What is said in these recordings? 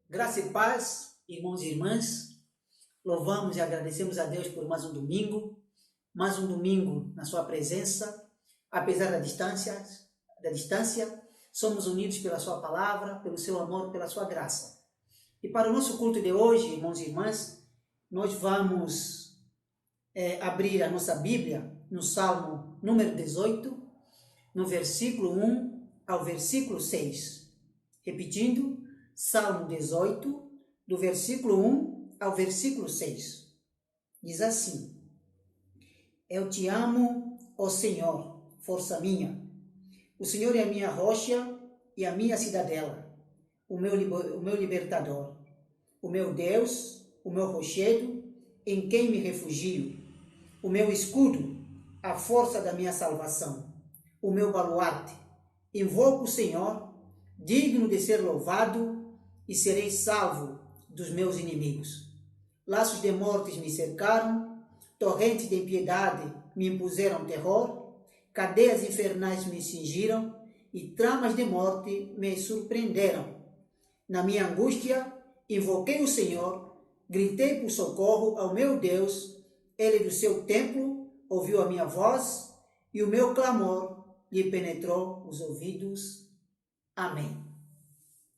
Graça e paz, irmãos e irmãs, louvamos e agradecemos a Deus por mais um domingo na sua presença, apesar da distância, somos unidos pela sua palavra, pelo seu amor, pela sua graça. E para o nosso culto de hoje, irmãos e irmãs, nós vamos abrir a nossa Bíblia no Salmo número 18, no versículo 1 ao versículo 6. Repetindo, Salmo 18, do versículo 1 ao versículo 6. Diz assim: Eu te amo, ó Senhor, força minha. O Senhor é a minha rocha e a minha cidadela, o meu libertador, o meu Deus, o meu rochedo, em quem me refugio, o meu escudo, a força da minha salvação, o meu baluarte. Invoco o Senhor, digno de ser louvado, e serei salvo dos meus inimigos. Laços de mortes me cercaram, torrentes de impiedade me impuseram terror, cadeias infernais me cingiram e tramas de morte me surpreenderam. Na minha angústia, invoquei o Senhor, gritei por socorro ao meu Deus. Ele do seu templo ouviu a minha voz e o meu clamor lhe penetrou os ouvidos. Amém.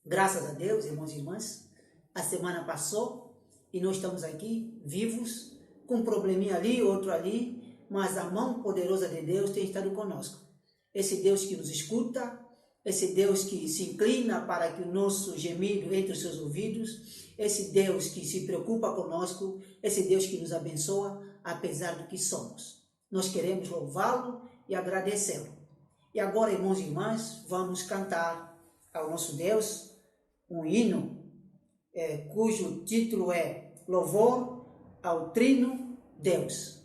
Graças a Deus, irmãos e irmãs, a semana passou e nós estamos aqui vivos, com um probleminha ali, outro ali, mas a mão poderosa de Deus tem estado conosco. Esse Deus que nos escuta, esse Deus que se inclina para que o nosso gemido entre os seus ouvidos, esse Deus que se preocupa conosco, esse Deus que nos abençoa, apesar do que somos. Nós queremos louvá-lo e agradecê-lo. E agora, irmãos e irmãs, vamos cantar ao nosso Deus um hino cujo título é Louvor ao Trino Deus.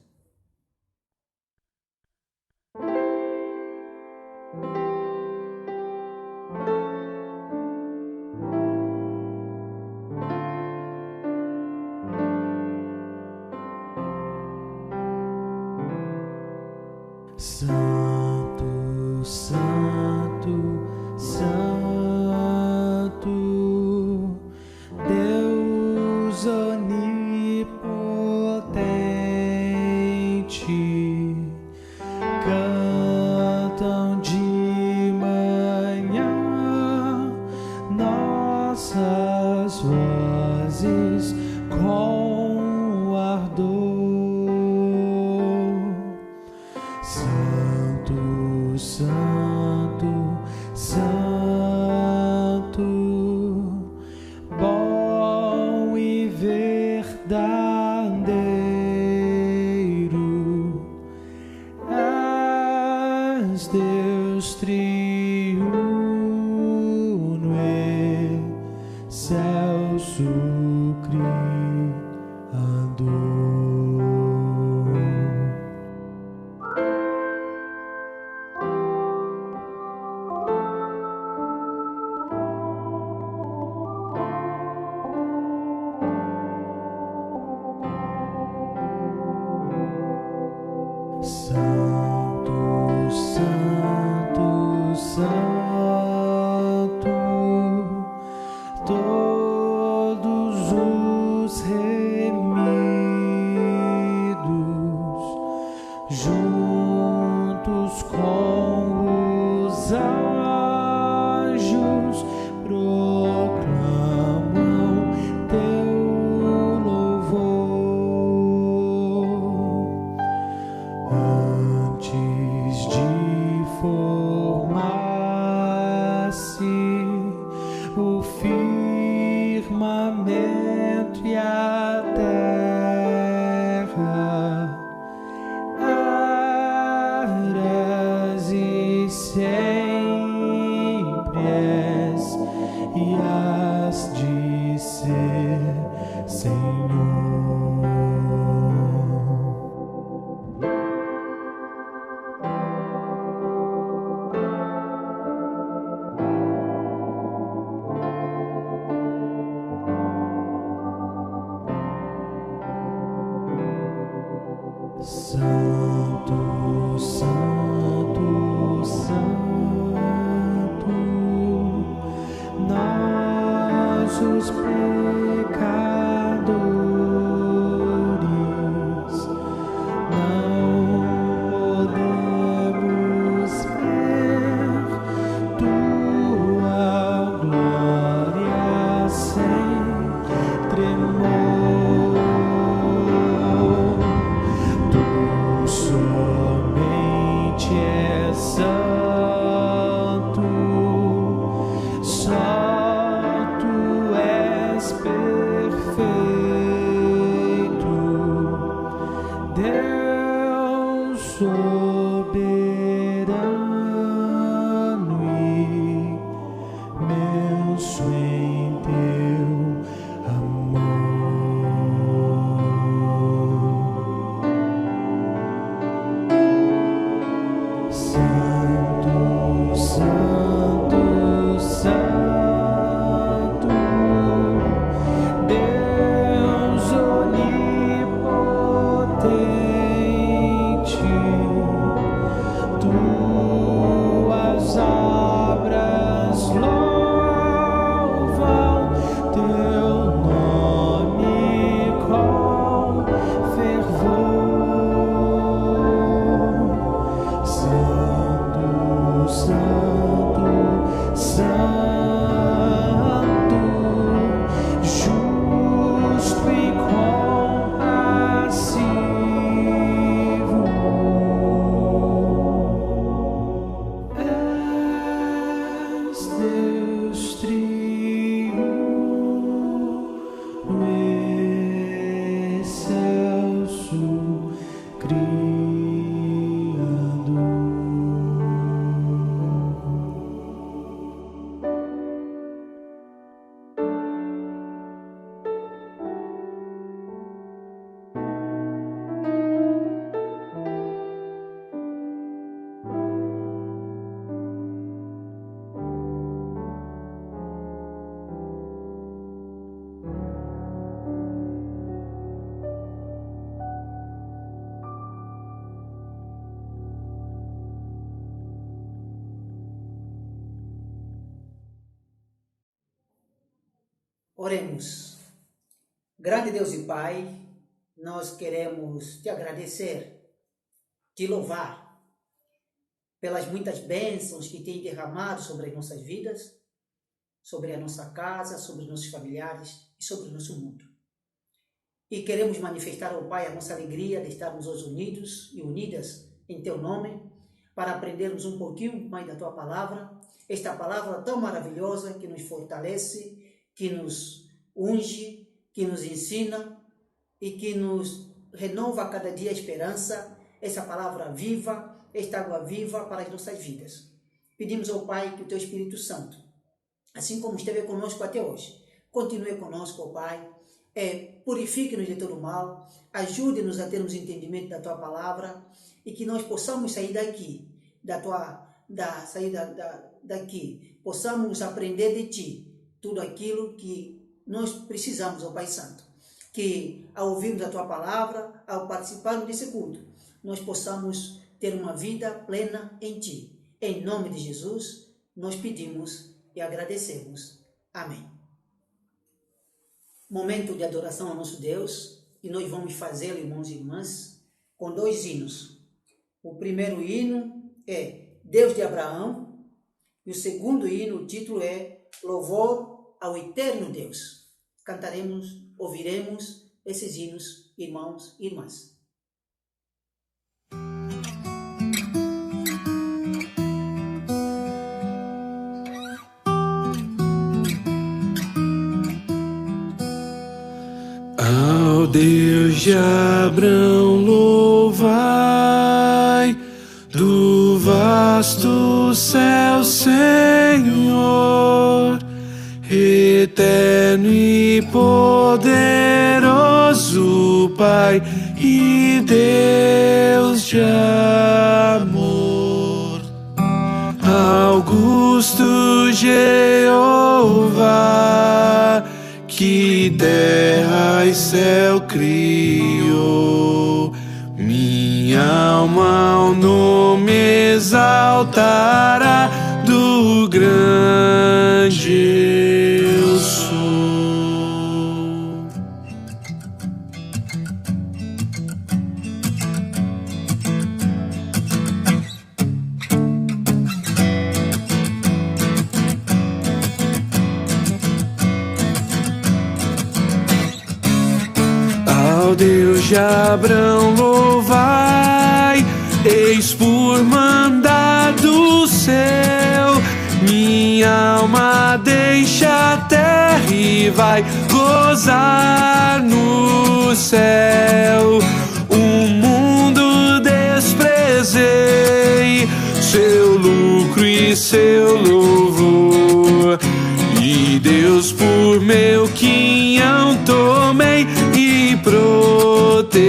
Santo, Santo, Santo, Deus onipotente, cantam de manhã nossas vozes com ardor. Santo, Santo, Santo, bom e verdadeiro, és Deus triuno, excelso Criador. Santo, Santo, Santo, todos os remidos, juntos com os anjos, proclamam teu louvor. Antes de formar-se o firmamento e a terra, eras e sempre és e has de ser, Senhor. os pecadores. Não podemos ver tua glória sem tremor. Tu somente és santo, só tu és perfeito, Deus soberano, imenso em teu amor. Santo, Santo, Santo, Deus onipotente, tuas obras louvam teu nome com fervor. Santo, Santo, Santo, justo e compassivo, és Deus triunfo, excelso Oremos. Grande Deus e Pai, nós queremos te agradecer, te louvar pelas muitas bênçãos que tem derramado sobre as nossas vidas, sobre a nossa casa, sobre os nossos familiares e sobre o nosso mundo. E queremos manifestar ao Pai a nossa alegria de estarmos hoje unidos e unidas em Teu nome, para aprendermos um pouquinho mais da Tua Palavra, esta Palavra tão maravilhosa que nos fortalece, que nos unge, que nos ensina e que nos renova a cada dia a esperança, essa Palavra viva, esta água viva para as nossas vidas. Pedimos ao Pai que o Teu Espírito Santo, assim como esteve conosco até hoje, continue conosco, ó Pai, purifique-nos de todo mal, ajude-nos a termos entendimento da Tua Palavra e que nós possamos sair daqui, daqui, possamos aprender de Ti tudo aquilo que nós precisamos, ó Pai Santo. Que ao ouvirmos a Tua Palavra, ao participarmos desse culto, nós possamos ter uma vida plena em Ti. Em nome de Jesus, nós pedimos e agradecemos. Amém. Momento de adoração ao nosso Deus, e nós vamos fazê-lo, irmãos e irmãs, com 2 hinos. O primeiro hino é Deus de Abraão, e o segundo hino, o título é Louvor ao Eterno Deus. Cantaremos, ouviremos esses hinos, irmãos e irmãs. Ao Deus de Abraão louvai, do vasto céu, Senhor, eterno e poderoso Pai e Deus de amor. Augusto Jeová, que terra e céu criou, minha alma ao nome exaltará, do grande eu sou. ao Deus de Abrão louvai, eis por mandado seu, minha alma deixa a terra e vai gozar no céu. O mundo desprezei, seu lucro e seu louvor, e Deus por meu quinhão tomei e protetor.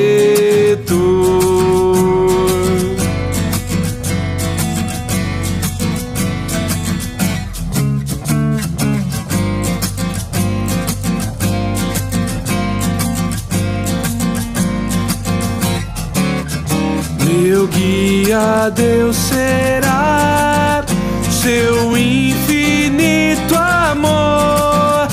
Meu guia Deus será, seu infinito amor,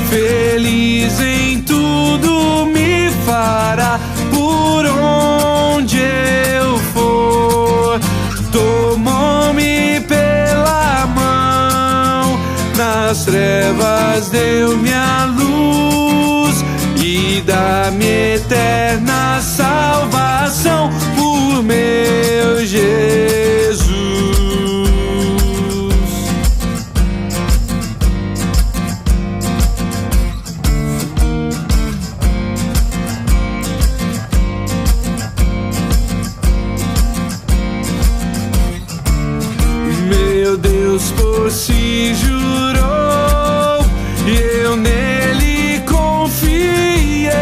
feliz em tudo me fará, por onde eu for. Tomou-me pela mão, nas trevas deu-me a luz, e dá-me eterna salvação por meu Jesus. Meu Deus por si jurou, e eu nele confiei,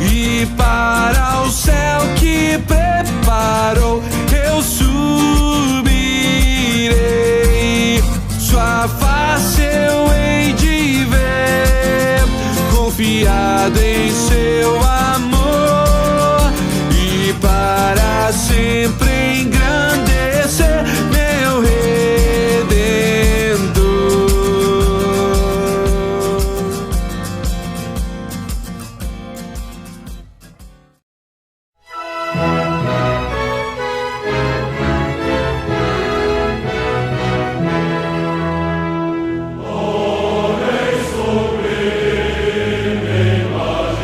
e para o céu que preparou eu subirei. Sua face eu hei de ver, confiado em seu amor, e para sempre engrandecer meu Redentor. Ore sublime, mas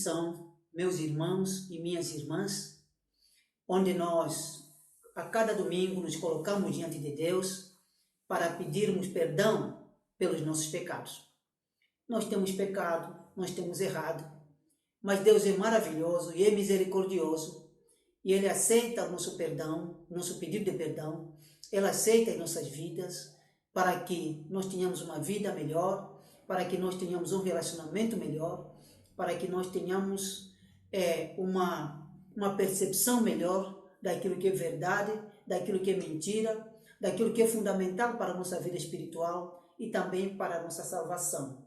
expressão, meus irmãos e minhas irmãs, onde nós, a cada domingo, nos colocamos diante de Deus para pedirmos perdão pelos nossos pecados. Nós temos pecado, nós temos errado, mas Deus é maravilhoso e é misericordioso, e Ele aceita o nosso perdão, nosso pedido de perdão. Ele aceita as nossas vidas para que nós tenhamos uma vida melhor, para que nós tenhamos um relacionamento melhor, para que nós tenhamos uma percepção melhor daquilo que é verdade, daquilo que é mentira, daquilo que é fundamental para a nossa vida espiritual e também para a nossa salvação.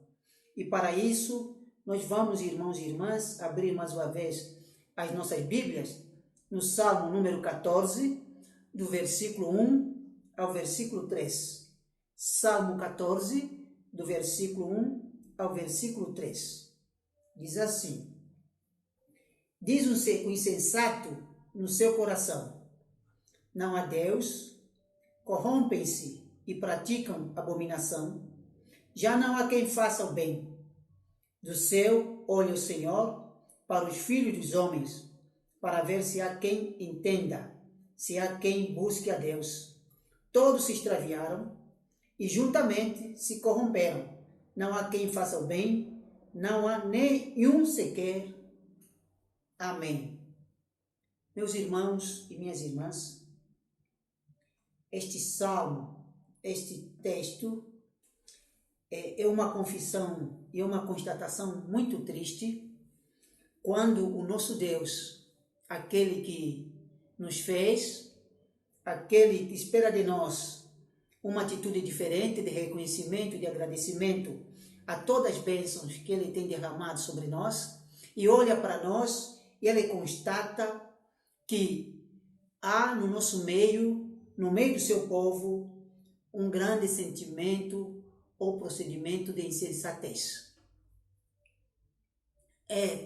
E para isso, nós vamos, irmãos e irmãs, abrir mais uma vez as nossas Bíblias no Salmo número 14, do versículo 1 ao versículo 3. Salmo 14, do versículo 1 ao versículo 3. Diz assim: diz o insensato no seu coração: não há Deus, corrompem-se e praticam abominação, já não há quem faça o bem. Do céu olha o Senhor para os filhos dos homens, para ver se há quem entenda, se há quem busque a Deus. Todos se extraviaram e juntamente se corromperam. Não há quem faça o bem, não há nenhum sequer. Amém. Meus irmãos e minhas irmãs, este salmo, este texto, é uma confissão e uma constatação muito triste, quando o nosso Deus, aquele que nos fez, aquele que espera de nós uma atitude diferente de reconhecimento e de agradecimento a todas as bênçãos que Ele tem derramado sobre nós, e olha para nós e Ele constata que há no nosso meio, no meio do seu povo, um grande sentimento ou procedimento de insensatez.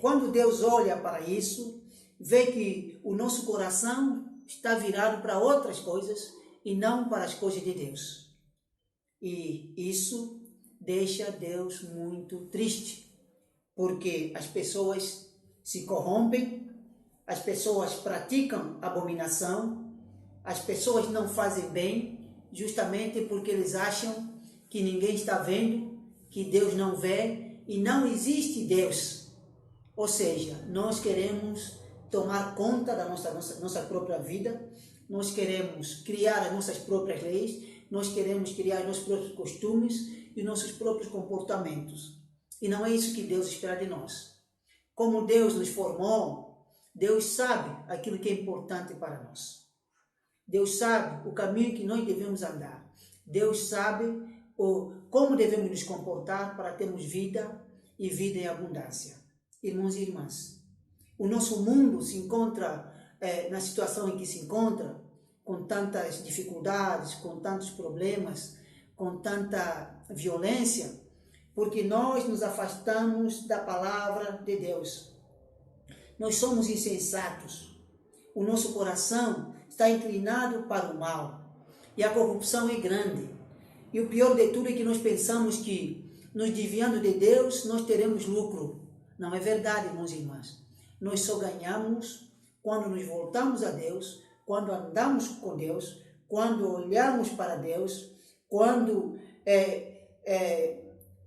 Quando Deus olha para isso, vê que o nosso coração está virado para outras coisas e não para as coisas de Deus. E isso deixa Deus muito triste, porque as pessoas se corrompem, as pessoas praticam abominação, as pessoas não fazem bem, justamente porque eles acham que ninguém está vendo, que Deus não vê e não existe Deus. Ou seja, nós queremos tomar conta da nossa própria vida, nós queremos criar as nossas próprias leis, nós queremos criar os nossos próprios costumes e os nossos próprios comportamentos. E não é isso que Deus espera de nós. Como Deus nos formou, Deus sabe aquilo que é importante para nós. Deus sabe o caminho que nós devemos andar. Deus sabe como devemos nos comportar para termos vida e vida em abundância. Irmãos e irmãs, o nosso mundo se encontra na situação em que se encontra, com tantas dificuldades, com tantos problemas, com tanta violência, porque nós nos afastamos da palavra de Deus. Nós somos insensatos. O nosso coração está inclinado para o mal e a corrupção é grande. E o pior de tudo é que nós pensamos que, nos desviando de Deus, nós teremos lucro. Não é verdade, irmãos e irmãs. Nós só ganhamos quando nos voltamos a Deus, quando andamos com Deus, quando olhamos para Deus, quando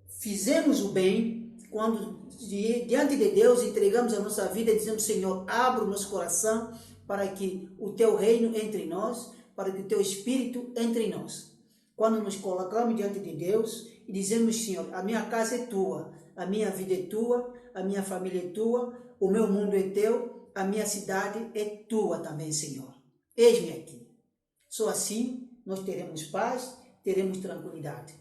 fizemos o bem, quando diante de Deus entregamos a nossa vida e dizemos: Senhor, abra o nosso coração para que o Teu reino entre em nós, para que o Teu Espírito entre em nós. Quando nos colocamos diante de Deus e dizemos: Senhor, a minha casa é Tua, a minha vida é Tua, a minha família é Tua, o meu mundo é Teu, a minha cidade é Tua também, Senhor. Eis-me aqui. Só assim nós teremos paz, teremos tranquilidade.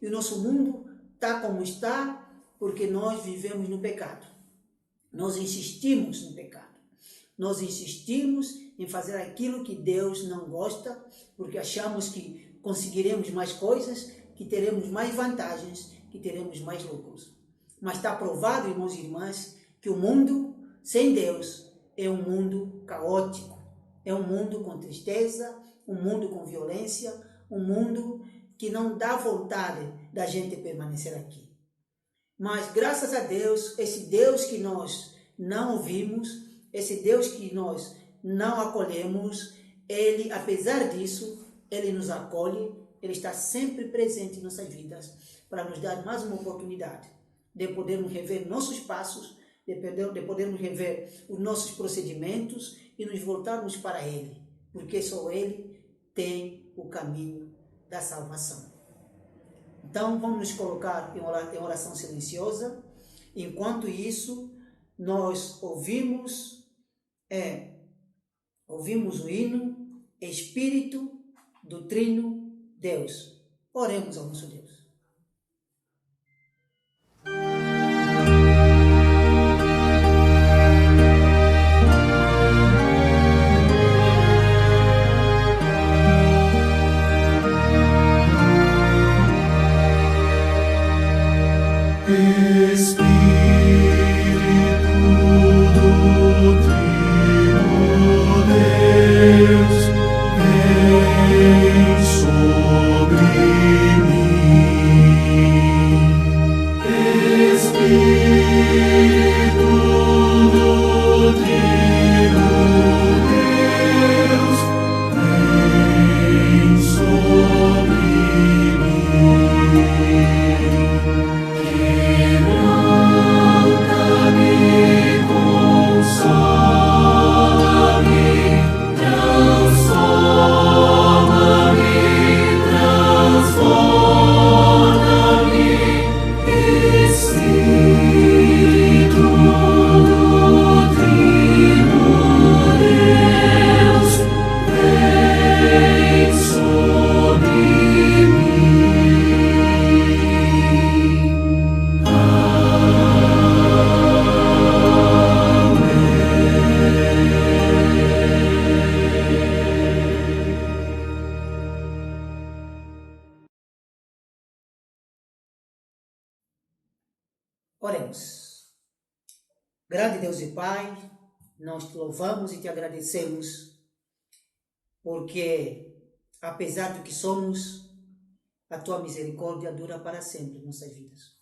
E o nosso mundo está como está porque nós vivemos no pecado. Nós insistimos no pecado. Nós insistimos em fazer aquilo que Deus não gosta, porque achamos que conseguiremos mais coisas, que teremos mais vantagens, que teremos mais lucros. Mas está provado, irmãos e irmãs, que o mundo sem Deus é um mundo caótico, é um mundo com tristeza, um mundo com violência, um mundo que não dá vontade da gente permanecer aqui. Mas graças a Deus, esse Deus que nós não ouvimos, esse Deus que nós não acolhemos, Ele, apesar disso, Ele nos acolhe, Ele está sempre presente em nossas vidas para nos dar mais uma oportunidade de podermos rever nossos passos, de podermos rever os nossos procedimentos e nos voltarmos para Ele, porque só Ele tem o caminho da salvação. Então, vamos nos colocar em oração silenciosa. Enquanto isso, nós ouvimos o hino Espírito do Trino Deus. Oremos ao nosso Deus. Oremos. Grande Deus e Pai, nós te louvamos e te agradecemos, porque, apesar do que somos, a tua misericórdia dura para sempre em nossas vidas.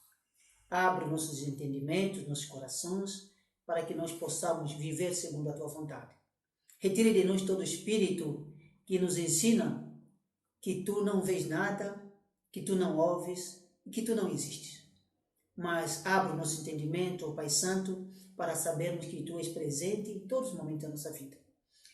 Abre nossos entendimentos, nossos corações, para que nós possamos viver segundo a tua vontade. Retire de nós todo espírito que nos ensina que tu não vês nada, que tu não ouves e que tu não existes. Mas abre o nosso entendimento, ó Pai Santo, para sabermos que tu és presente em todos os momentos da nossa vida.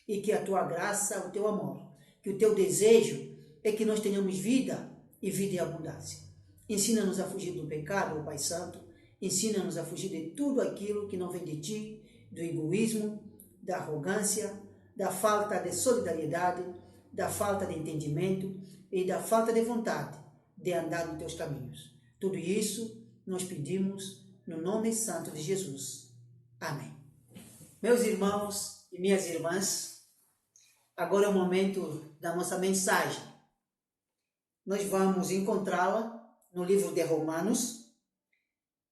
E que a tua graça, o teu amor, que o teu desejo é que nós tenhamos vida e vida em abundância. Ensina-nos a fugir do pecado, ó Pai Santo. Ensina-nos a fugir de tudo aquilo que não vem de ti, do egoísmo, da arrogância, da falta de solidariedade, da falta de entendimento e da falta de vontade de andar nos teus caminhos. Tudo isso nós pedimos no nome santo de Jesus. Amém. Meus irmãos e minhas irmãs, agora é o momento da nossa mensagem. Nós vamos encontrá-la no livro de Romanos,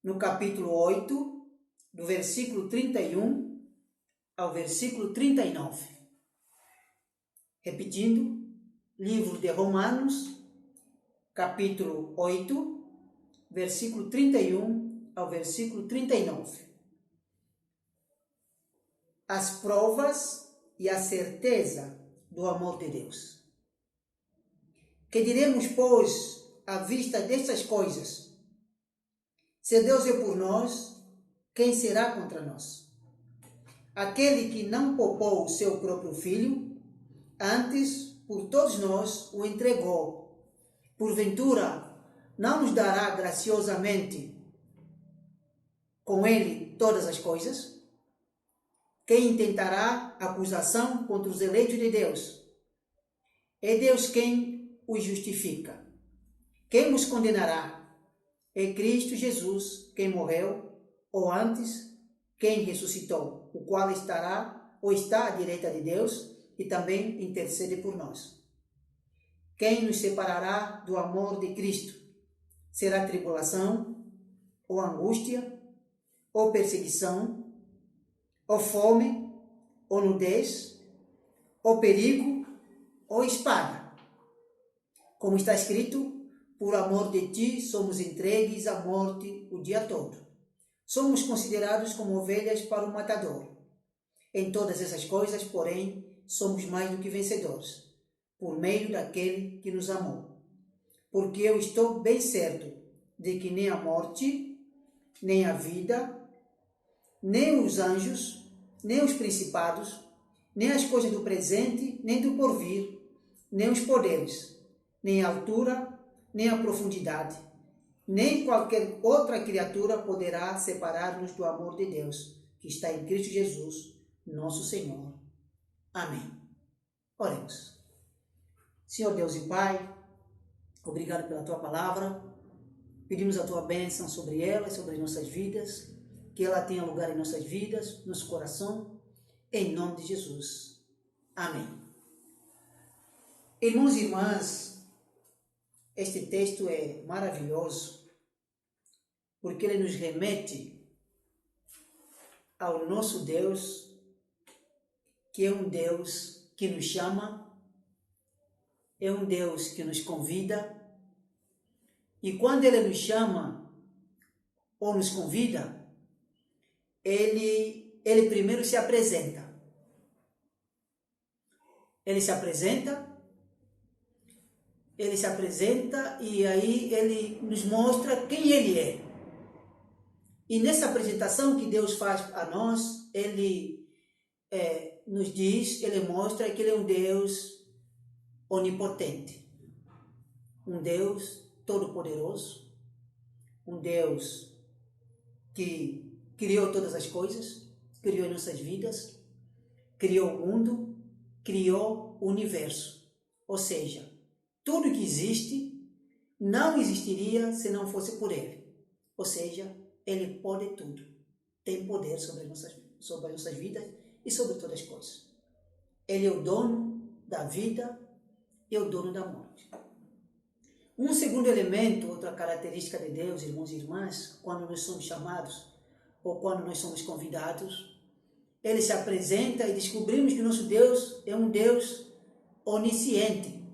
no capítulo 8, do versículo 31 ao versículo 39. Repetindo, livro de Romanos, capítulo 8, versículo 31 ao versículo 39. As provas e a certeza do amor de Deus. Que diremos, pois, à vista destas coisas? Se Deus é por nós, quem será contra nós? Aquele que não poupou o seu próprio Filho, antes por todos nós o entregou. Porventura, não nos dará graciosamente com ele todas as coisas? Quem intentará acusação contra os eleitos de Deus? É Deus quem os justifica. Quem os condenará? É Cristo Jesus quem morreu, ou antes, quem ressuscitou, o qual estará ou está à direita de Deus e também intercede por nós. Quem nos separará do amor de Cristo? Será tribulação, ou angústia, ou perseguição, ou fome, ou nudez, ou perigo, ou espada. Como está escrito, por amor de ti somos entregues à morte o dia todo. somos considerados como ovelhas para o matador. Em todas essas coisas, porém, somos mais do que vencedores, por meio daquele que nos amou. Porque eu estou bem certo de que nem a morte, nem a vida, nem os anjos, nem os principados, nem as coisas do presente, nem do porvir, nem os poderes, nem a altura, nem a profundidade, nem qualquer outra criatura poderá separar-nos do amor de Deus, que está em Cristo Jesus, nosso Senhor. Amém. Oremos. Senhor Deus e Pai, obrigado pela Tua palavra. Pedimos a Tua bênção sobre ela e sobre as nossas vidas, que ela tenha lugar em nossas vidas, nosso coração, em nome de Jesus. Amém. Irmãos e irmãs, este texto é maravilhoso, porque ele nos remete ao nosso Deus, que é um Deus que nos chama, é um Deus que nos convida, e quando Ele nos chama ou nos convida, Ele primeiro se apresenta. Ele se apresenta e aí Ele nos mostra quem Ele é. E nessa apresentação que Deus faz a nós, Ele nos diz, Ele mostra que Ele é um Deus onipotente, um Deus todo-poderoso, um Deus que criou todas as coisas, criou as nossas vidas, criou o mundo, criou o universo. Ou seja, tudo que existe não existiria se não fosse por Ele. Ou seja, Ele pode tudo, tem poder sobre as nossas vidas e sobre todas as coisas. Ele é o dono da vida e o dono da morte. Um segundo elemento, outra característica de Deus, irmãos e irmãs, quando nós somos chamados ou quando nós somos convidados, Ele se apresenta e descobrimos que nosso Deus é um Deus onisciente.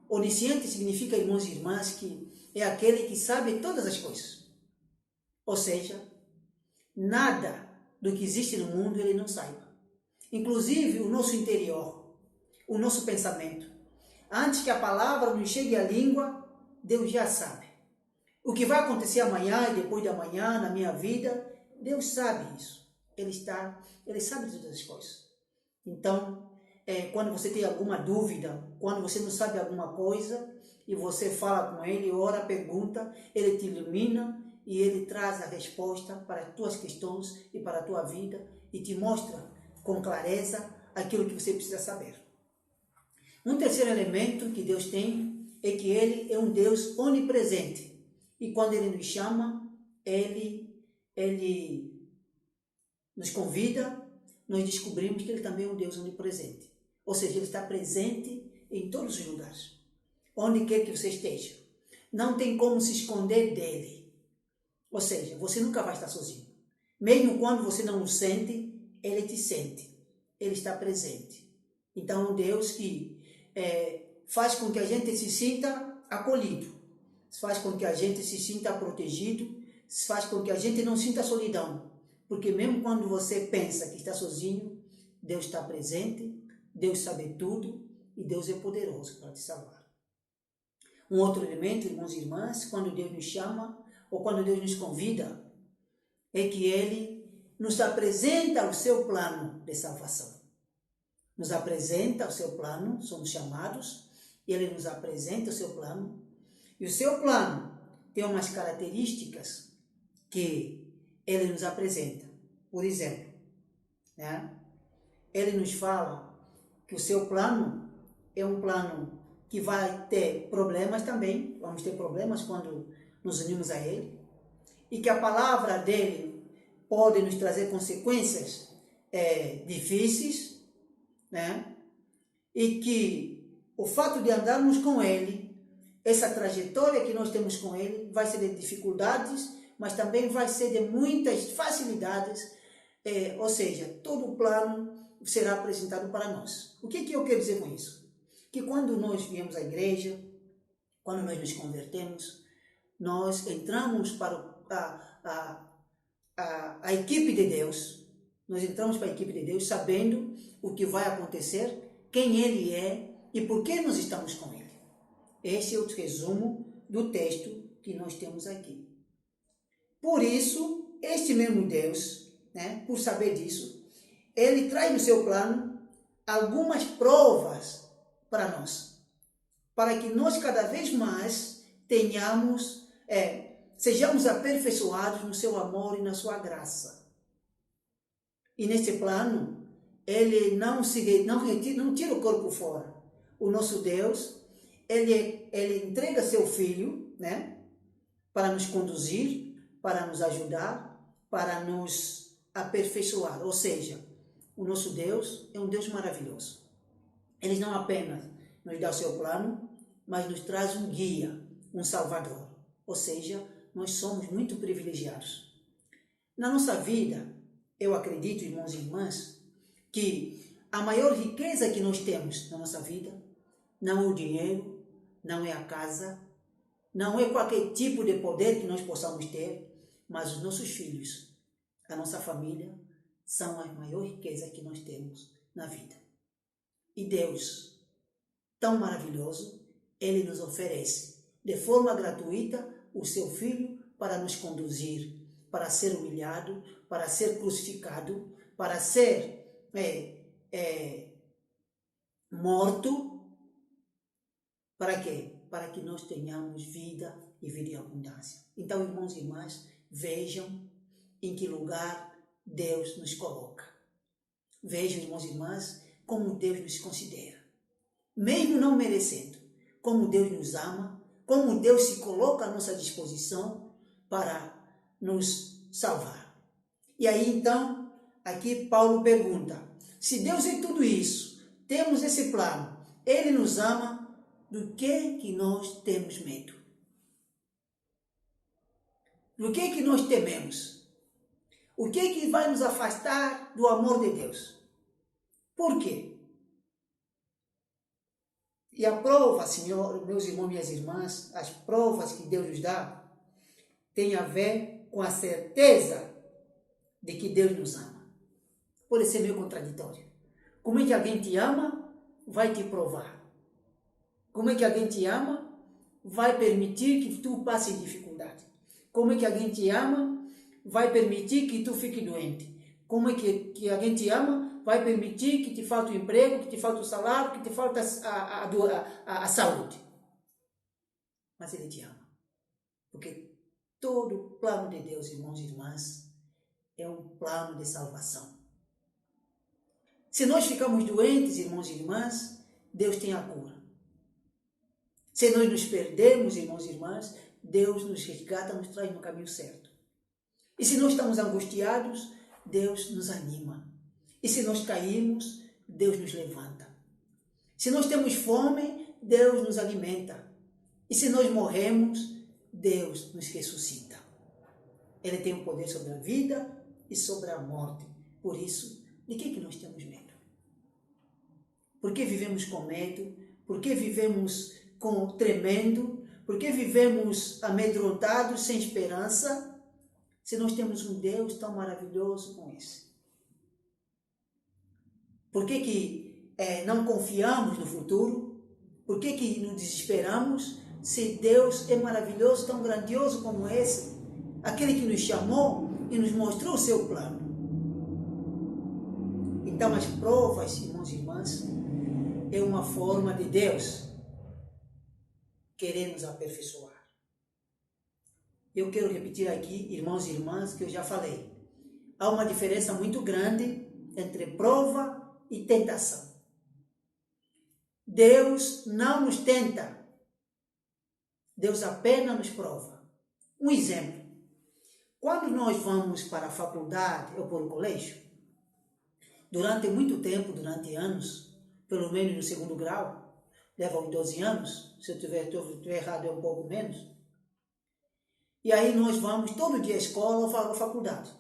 Onisciente significa, irmãos e irmãs, que é aquele que sabe todas as coisas. Ou seja, nada do que existe no mundo Ele não saiba. Inclusive o nosso interior, o nosso pensamento. Antes que a palavra nos chegue à língua, Deus já sabe. O que vai acontecer amanhã e depois de amanhã na minha vida, Deus sabe isso. Ele sabe de todas as coisas. Então, quando você tem alguma dúvida, quando você não sabe alguma coisa, e você fala com Ele, ora, pergunta, Ele te ilumina e Ele traz a resposta para as tuas questões e para a tua vida e te mostra com clareza aquilo que você precisa saber. Um terceiro elemento que Deus tem é que Ele é um Deus onipresente. E quando Ele nos chama, Ele nos convida, nós descobrimos que Ele também é um Deus onipresente. Ou seja, Ele está presente em todos os lugares. Onde quer que você esteja. Não tem como se esconder dEle. Ou seja, você nunca vai estar sozinho. Mesmo quando você não o sente, Ele te sente. Ele está presente. Então, é um Deus que faz com que a gente se sinta acolhido, faz com que a gente se sinta protegido, faz com que a gente não sinta solidão, porque mesmo quando você pensa que está sozinho, Deus está presente, Deus sabe tudo e Deus é poderoso para te salvar. Um outro elemento, irmãos e irmãs, quando Deus nos chama ou quando Deus nos convida, é que Ele nos apresenta o seu plano de salvação. Nos apresenta o seu plano, somos chamados, e Ele nos apresenta o seu plano. E o seu plano tem umas características que Ele nos apresenta. Por exemplo, Ele nos fala que o seu plano é um plano que vai ter problemas também, vamos ter problemas quando nos unimos a Ele, e que a palavra dEle pode nos trazer consequências difíceis, e que o fato de andarmos com Ele, essa trajetória que nós temos com Ele, vai ser de dificuldades, mas também vai ser de muitas facilidades, ou seja, todo o plano será apresentado para nós. O que eu quero dizer com isso? Que quando nós viemos à igreja, quando nós nos convertemos, nós entramos para a equipe de Deus, nós entramos para a equipe de Deus sabendo o que vai acontecer, quem Ele é e por que nós estamos com Ele. Este é o resumo do texto que nós temos aqui. Por isso, este mesmo Deus, por saber disso, Ele traz no seu plano algumas provas para nós, para que nós cada vez mais sejamos aperfeiçoados no seu amor e na sua graça. E neste plano, Ele não tira o corpo fora. O nosso Deus, Ele entrega seu Filho, para nos conduzir, para nos ajudar, para nos aperfeiçoar. Ou seja, o nosso Deus é um Deus maravilhoso. Ele não apenas nos dá o seu plano, mas nos traz um guia, um salvador. Ou seja, nós somos muito privilegiados. Na nossa vida, eu acredito, irmãos e irmãs, que a maior riqueza que nós temos na nossa vida não é o dinheiro, não é a casa, não é qualquer tipo de poder que nós possamos ter, mas os nossos filhos, a nossa família, são a maior riqueza que nós temos na vida. E Deus, tão maravilhoso, Ele nos oferece, de forma gratuita, o seu Filho para nos conduzir, para ser humilhado, para ser crucificado, para ser morto. Para quê? Para que nós tenhamos vida e vida em abundância. Então, irmãos e irmãs, vejam em que lugar Deus nos coloca. Vejam, irmãos e irmãs, como Deus nos considera. Mesmo não merecendo, como Deus nos ama, como Deus se coloca à nossa disposição para nos salvar. E aí, então, aqui Paulo pergunta, se Deus é tudo isso, temos esse plano, Ele nos ama, do que nós temos medo? Do que nós tememos? O que vai nos afastar do amor de Deus? Por quê? E a prova, Senhor, meus irmãos e minhas irmãs, as provas que Deus nos dá, tem a ver com a certeza de que Deus nos ama. Pode ser meio contraditório. Como é que alguém te ama, vai te provar? Como é que alguém te ama, vai permitir que tu passe dificuldade? Como é que alguém te ama, vai permitir que tu fique doente? Como é que alguém te ama, vai permitir que te falte o emprego, que te falte o salário, que te falte a saúde? Mas Ele te ama. Porque todo o plano de Deus, irmãos e irmãs, é um plano de salvação. Se nós ficamos doentes, irmãos e irmãs, Deus tem a cura. Se nós nos perdemos, irmãos e irmãs, Deus nos resgata, nos traz no caminho certo. E se nós estamos angustiados, Deus nos anima. E se nós caímos, Deus nos levanta. Se nós temos fome, Deus nos alimenta. E se nós morremos, Deus nos ressuscita. Ele tem o poder sobre a vida e sobre a morte. Por isso, de que nós temos medo? Por que vivemos com medo? Por que vivemos tremendo? Por que vivemos amedrontados, sem esperança? Se nós temos um Deus tão maravilhoso como esse. Por que não confiamos no futuro? Por que nos desesperamos? Se Deus é maravilhoso, tão grandioso como esse, aquele que nos chamou e nos mostrou o seu plano. Então, as provas, irmãos e irmãs, é uma forma de Deus querer nos aperfeiçoar. Eu quero repetir aqui, irmãos e irmãs, que eu já falei. Há uma diferença muito grande entre prova e tentação. Deus não nos tenta. Deus apenas nos prova. Um exemplo. Quando nós vamos para a faculdade ou para o colégio, durante muito tempo, durante anos, pelo menos no segundo grau, leva uns 12 anos, se eu estiver errado é um pouco menos, e aí nós vamos todo dia à escola ou à faculdade.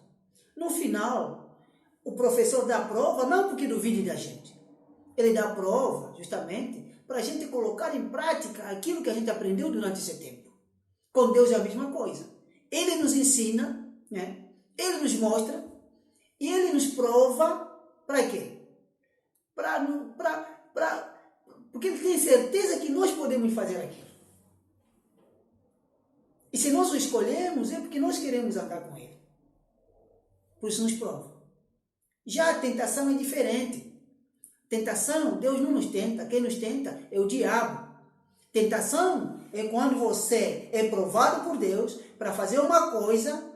No final, o professor dá a prova, não porque duvide da gente, ele dá a prova justamente para a gente colocar em prática aquilo que a gente aprendeu durante esse tempo. Com Deus é a mesma coisa. Ele nos ensina, Ele nos mostra e Ele nos prova para quê? Porque Ele tem certeza que nós podemos fazer aquilo. E se nós o escolhemos, é porque nós queremos andar com Ele. Por isso nos prova. Já a tentação é diferente. Tentação, Deus não nos tenta. Quem nos tenta é o diabo. Tentação é quando você é provado por Deus para fazer uma coisa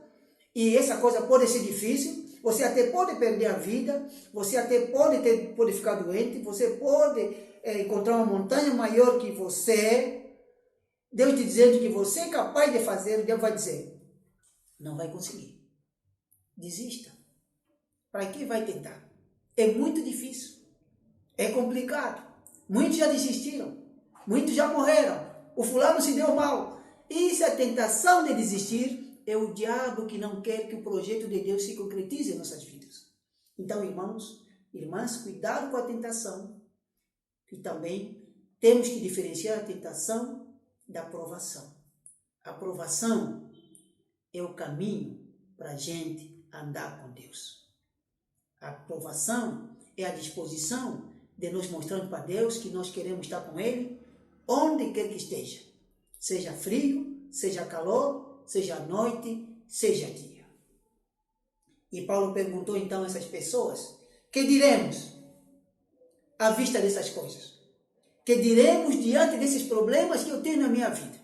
e essa coisa pode ser difícil, você até pode perder a vida, você até pode ficar doente, você pode encontrar uma montanha maior que você. Deus te dizendo que você é capaz de fazer, Deus vai dizer, não vai conseguir. Desista. Para que vai tentar? É muito difícil. É complicado. Muitos já desistiram. Muitos já morreram. O fulano se deu mal. Isso é a tentação de desistir. É o diabo que não quer que o projeto de Deus se concretize em nossas vidas. Então, irmãos, irmãs, cuidado com a tentação. E também temos que diferenciar a tentação da provação. A provação é o caminho para a gente andar com Deus. A provação é a disposição de nos mostrando para Deus que nós queremos estar com Ele, onde quer que esteja. Seja frio, seja calor, seja noite, seja dia. E Paulo perguntou então a essas pessoas, que diremos à vista dessas coisas? Que diremos diante desses problemas que eu tenho na minha vida?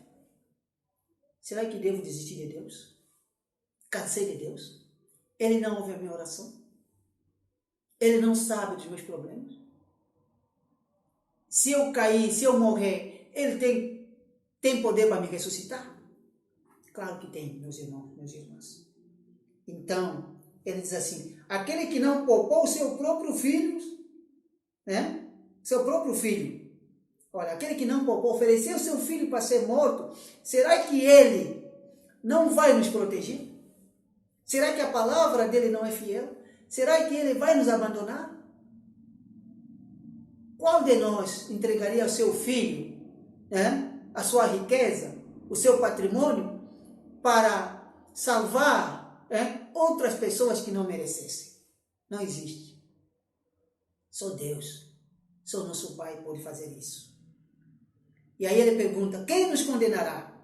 Será que devo desistir de Deus? Cansei de Deus? Ele não ouve a minha oração? Ele não sabe dos meus problemas? Se eu cair, se eu morrer, Ele tem poder para me ressuscitar? Claro que tem, meus irmãos, meus irmãs. Então, ele diz assim, aquele que não poupou o seu próprio filho, né? Seu próprio filho. Olha, aquele que não poupou, ofereceu o seu filho para ser morto, será que Ele não vai nos proteger? Será que a palavra dele não é fiel? Será que Ele vai nos abandonar? Qual de nós entregaria o seu filho, né, a sua riqueza, o seu patrimônio, para salvar outras pessoas que não merecessem? Não existe. Só Deus, só nosso Pai pode fazer isso. E aí ele pergunta, quem nos condenará?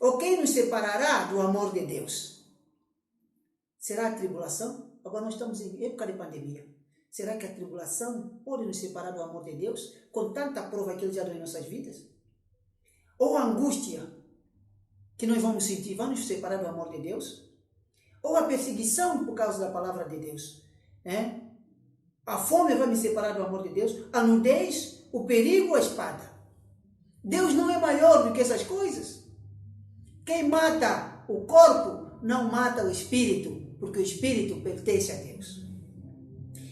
Ou quem nos separará do amor de Deus? Será a tribulação? Agora nós estamos em época de pandemia. Será que a tribulação pode nos separar do amor de Deus, com tanta prova que Ele já deu em nossas vidas? Ou a angústia que nós vamos sentir vai nos separar do amor de Deus? Ou a perseguição por causa da palavra de Deus? A fome vai me separar do amor de Deus? A nudez, o perigo, a espada? Deus não é maior do que essas coisas. Quem mata o corpo não mata o espírito, porque o espírito pertence a Deus.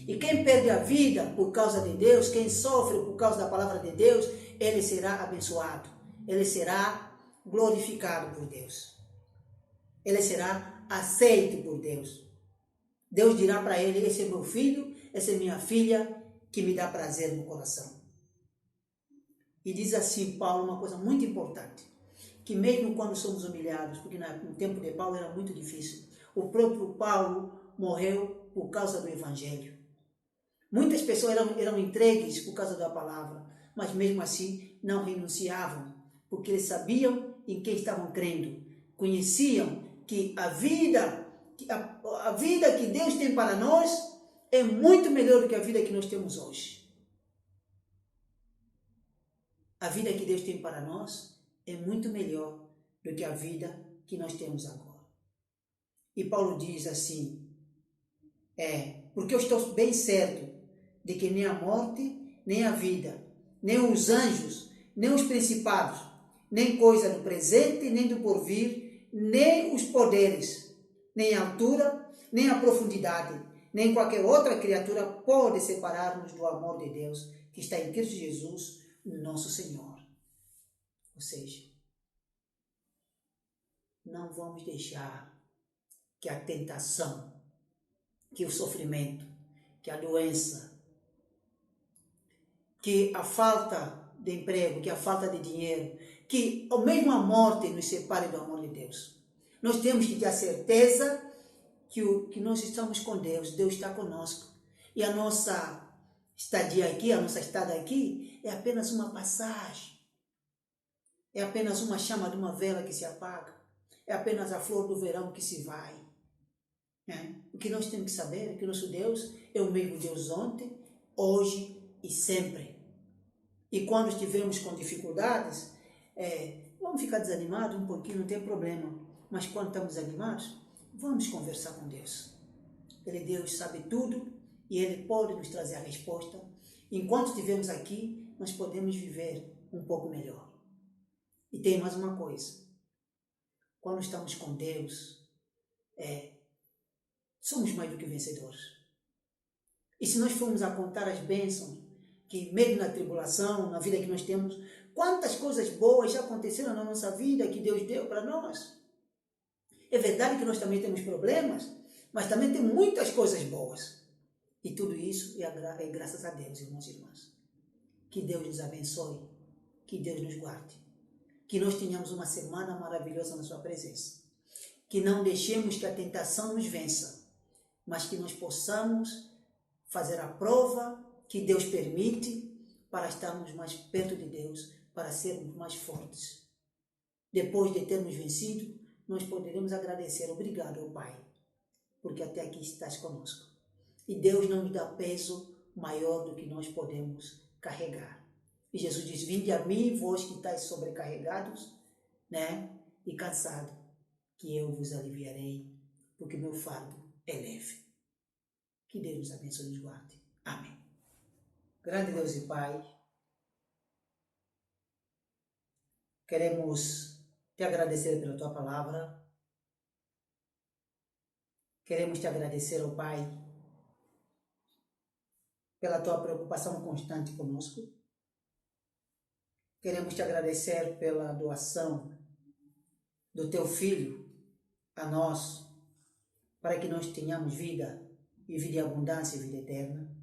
E quem perde a vida por causa de Deus, quem sofre por causa da palavra de Deus, ele será abençoado, ele será glorificado por Deus. Ele será aceito por Deus. Deus dirá para ele, esse é meu filho, essa é minha filha, que me dá prazer no coração. E diz assim Paulo uma coisa muito importante, que mesmo quando somos humilhados, porque no tempo de Paulo era muito difícil, o próprio Paulo morreu por causa do Evangelho. Muitas pessoas eram entregues por causa da palavra, mas mesmo assim não renunciavam, porque eles sabiam em quem estavam crendo, conheciam que a vida que Deus tem para nós é muito melhor do que a vida que nós temos hoje. A vida que Deus tem para nós é muito melhor do que a vida que nós temos agora. E Paulo diz assim, porque eu estou bem certo de que nem a morte, nem a vida, nem os anjos, nem os principados, nem coisa do presente, nem do porvir, nem os poderes, nem a altura, nem a profundidade, nem qualquer outra criatura pode separar-nos do amor de Deus que está em Cristo Jesus, nosso Senhor. Ou seja, não vamos deixar que a tentação, que o sofrimento, que a doença, que a falta de emprego, que a falta de dinheiro, que mesmo a morte nos separe do amor de Deus. Nós temos que ter a certeza que nós estamos com Deus, Deus está conosco. E a nossa estadia aqui, a nossa estada aqui, é apenas uma passagem. É apenas uma chama de uma vela que se apaga. É apenas a flor do verão que se vai. O que nós temos que saber é que o nosso Deus é o mesmo Deus ontem, hoje e sempre. E quando estivermos com dificuldades, vamos ficar desanimados um pouquinho, não tem problema. Mas quando estamos animados, vamos conversar com Deus. Deus sabe tudo e Ele pode nos trazer a resposta. Enquanto estivermos aqui, nós podemos viver um pouco melhor. E tem mais uma coisa. Quando estamos com Deus, somos mais do que vencedores. E se nós formos a contar as bênçãos que mesmo na tribulação, na vida que nós temos, quantas coisas boas já aconteceram na nossa vida que Deus deu para nós. É verdade que nós também temos problemas, mas também tem muitas coisas boas. E tudo isso é graças a Deus, irmãos e irmãs. Que Deus nos abençoe, que Deus nos guarde, que nós tenhamos uma semana maravilhosa na sua presença, que não deixemos que a tentação nos vença, mas que nós possamos fazer a prova que Deus permite para estarmos mais perto de Deus, para sermos mais fortes. Depois de termos vencido, nós poderemos agradecer. Obrigado, ó Pai, porque até aqui estás conosco. E Deus não nos dá peso maior do que nós podemos carregar. E Jesus diz, vinde a mim, vós que estáis sobrecarregados, e cansados, que eu vos aliviarei, porque meu fardo é leve. Que Deus nos abençoe e nos guarde. Amém. Grande Deus e Pai, queremos te agradecer pela tua palavra. Queremos te agradecer, ó Pai, pela tua preocupação constante conosco. Queremos te agradecer pela doação do teu Filho a nós, para que nós tenhamos vida, e vida em abundância e vida eterna.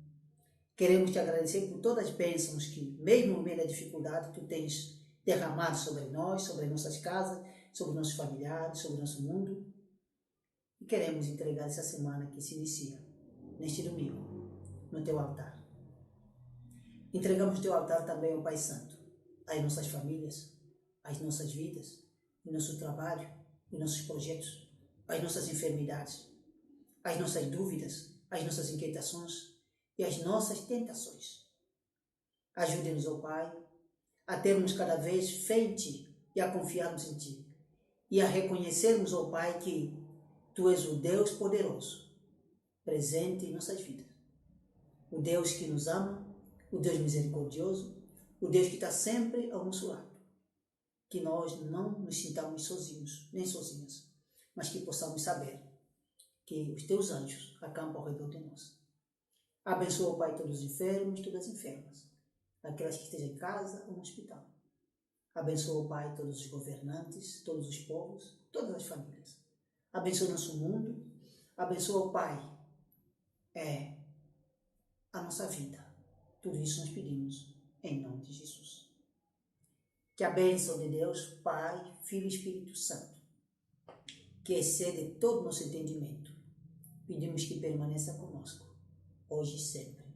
Queremos te agradecer por todas as bênçãos que, mesmo no meio da dificuldade, tu tens derramado sobre nós, sobre nossas casas, sobre nossos familiares, sobre nosso mundo. E queremos entregar essa semana que se inicia, neste domingo, no teu altar. Entregamos no teu altar também ao Pai Santo, as nossas famílias, as nossas vidas, o nosso trabalho, os nossos projetos, as nossas enfermidades, as nossas dúvidas, as nossas inquietações e as nossas tentações. Ajude-nos, ó Pai, a termos cada vez fé em Ti e a confiarmos em Ti. E a reconhecermos, ó Pai, que Tu és o Deus poderoso, presente em nossas vidas. O Deus que nos ama, o Deus misericordioso, o Deus que está sempre ao nosso lado. Que nós não nos sintamos sozinhos, nem sozinhas, mas que possamos saber que os Teus anjos acampam ao redor de nós. Abençoa, Pai, todos os enfermos, todas as enfermas, aquelas que estejam em casa ou no hospital. Abençoa, Pai, todos os governantes, todos os povos, todas as famílias. Abençoa nosso mundo. Abençoa, Pai, a nossa vida. Tudo isso nós pedimos em nome de Jesus. Que a bênção de Deus, Pai, Filho e Espírito Santo, que excede todo o nosso entendimento, pedimos que permaneça conosco, hoje e sempre.